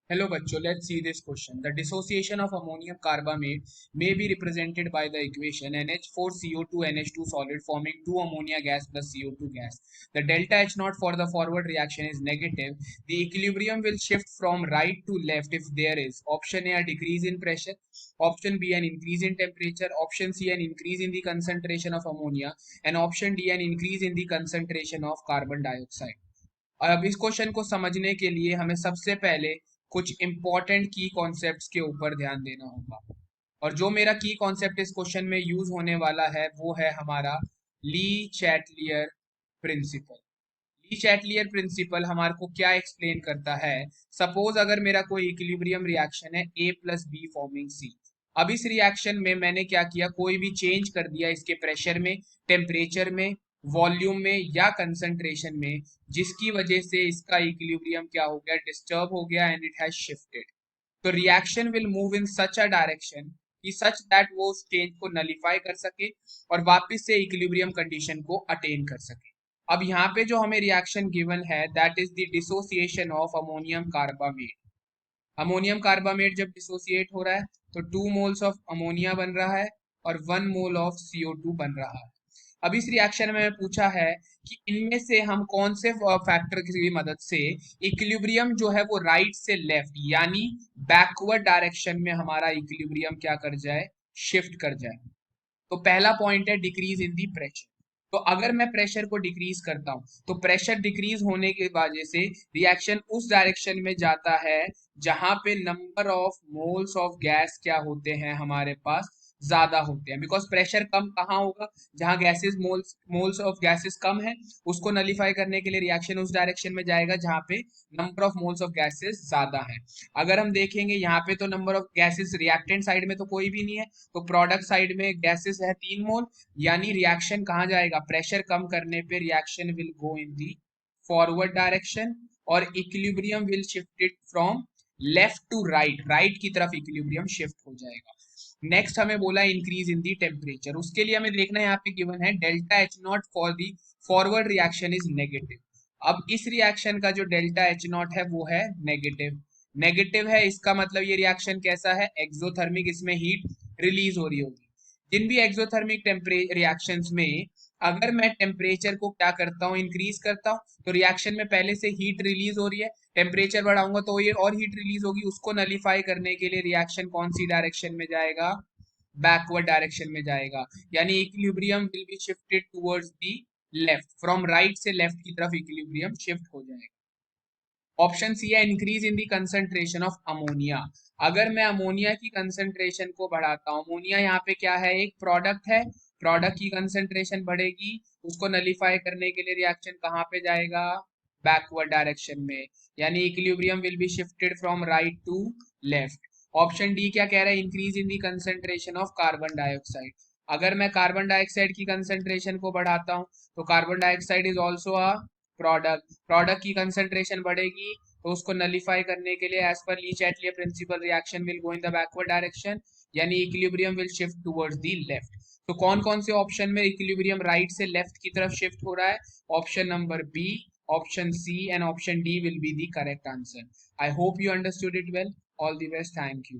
Hello bachcho, let's see this question. The dissociation of ammonium carbamate may be represented by the equation NH4CO2 NH2 solid forming 2 ammonia gas plus CO2 gas. The delta H naught for the forward reaction is negative. The equilibrium will shift from right to left if there is option A, a decrease in pressure, option B, an increase in temperature, option C, an increase in the concentration of ammonia, and option D, an increase in the concentration of carbon dioxide. अब इस question को समझने के लिए हमें सबसे पहले कुछ इंपॉर्टेंट की कॉन्सेप्ट्स के ऊपर ध्यान देना होगा। और जो मेरा की कॉन्सेप्ट इस क्वेश्चन में यूज होने वाला है वो है हमारा ली चैटलियर प्रिंसिपल। ली चैटलियर प्रिंसिपल हमारे को क्या एक्सप्लेन करता है। सपोज अगर मेरा कोई इक्विलिब्रियम रिएक्शन है ए प्लस बी फॉर्मिंग सी। अब इस रिएक्शन में मैंने क्या किया, कोई भी चेंज कर दिया इसके प्रेशर में, टेम्परेचर में, वॉल्यूम में या कंसंट्रेशन में, जिसकी वजह से इसका इक्विलिब्रियम क्या हो गया, डिस्टर्ब हो गया एंड इट हैज शिफ्टेड। तो reaction will move in such a direction कि सच दैट वो उस चेंज को नलीफाई कर सके और वापस से इक्विलिब्रियम कंडीशन को अटेन कर सके। अब यहाँ पे जो हमें रिएक्शन गिवन है that is the dissociation of ammonium carbamate. Ammonium carbamate जब डिसोसिएट हो रहा है तो 2 मोल्स ऑफ अमोनिया बन रहा है और 1 मोल ऑफ CO2 बन रहा है। अब इस रिएक्शन में पूछा है कि इनमें से हम कौन से फैक्टर की मदद से इक्विलिब्रियम जो है वो राइट से लेफ्ट यानी बैकवर्ड डायरेक्शन में हमारा इक्विलिब्रियम क्या कर जाए, शिफ्ट कर जाए। तो पहला पॉइंट है डिक्रीज इन दी प्रेशर। तो अगर मैं प्रेशर को डिक्रीज करता हूं तो प्रेशर डिक्रीज होने की वजह से रिएक्शन उस डायरेक्शन में जाता है जहां पे number of moles of gas क्या होते हैं हमारे पास, ज्यादा होते हैं। बिकॉज प्रेशर कम कहाँ होगा, जहां gases moles moles of gases कम है, उसको नलीफाई करने के लिए रिएक्शन उस डायरेक्शन में जाएगा जहां पे number of moles of gases ज्यादा है। अगर हम देखेंगे यहाँ पे तो number of gases reactant side में तो कोई भी नहीं है, तो प्रोडक्ट साइड में गैसेस है 3 मोल, यानी रिएक्शन कहाँ जाएगा, प्रेशर कम करने पे reaction will go in the forward direction और equilibrium will shifted from left to right, right की तरफ इक्विलिब्रियम शिफ्ट हो जाएगा। नेक्स्ट हमें बोला इंक्रीज इन दी टेम्परेचर, उसके लिए हमें देखना है यहाँ पे गिवन है delta H not for the forward reaction is negative. अब इस रिएक्शन का जो डेल्टा एच नॉट है वो है नेगेटिव। नेगेटिव है इसका मतलब ये रिएक्शन कैसा है, एक्सोथर्मिक, इसमें हीट रिलीज हो रही होगी। जिन भी एक्सोथर्मिक टेम्परेचर रिएक्शंस में अगर मैं टेम्परेचर को क्या करता हूँ, इंक्रीज करता हूँ, तो रिएक्शन में पहले से हीट रिलीज हो रही है, टेम्परेचर बढ़ाऊंगा तो ये और हीट रिलीज होगी, उसको नलीफाई करने के लिए रिएक्शन कौन सी डायरेक्शन में जाएगा, बैकवर्ड डायरेक्शन में जाएगा। यानी equilibrium will be shifted towards the left, from right से लेफ्ट की तरफ इक्विलिब्रियम शिफ्ट हो जाएगा। ऑप्शन सी है increase in the concentration of ammonia. अगर मैं अमोनिया की कंसंट्रेशन को बढ़ाता हूँ, अमोनिया यहाँ पे क्या है, एक प्रोडक्ट है, प्रोडक्ट की कंसंट्रेशन बढ़ेगी, उसको नलीफाई करने के लिए रिएक्शन कहाँ पे जाएगा, बैकवर्ड डायरेक्शन में, यानी equilibrium will be shifted from right to left. Option D क्या कह रहा है, increase in the concentration of carbon dioxide. अगर मैं कार्बन डाइऑक्साइड की कंसंट्रेशन को बढ़ाता हूँ तो carbon dioxide is also a product की कंसंट्रेशन बढ़ेगी तो उसको नलीफाई करने के लिए as per Le Chatelier principle reaction will go in the backward direction, यानी equilibrium will shift towards the left. तो कौन कौन से ऑप्शन में इक्विलिब्रियम राइट से लेफ्ट की तरफ शिफ्ट हो रहा है, option number B, option C and option D will be the correct answer. I hope you understood it well. All the best, thank you.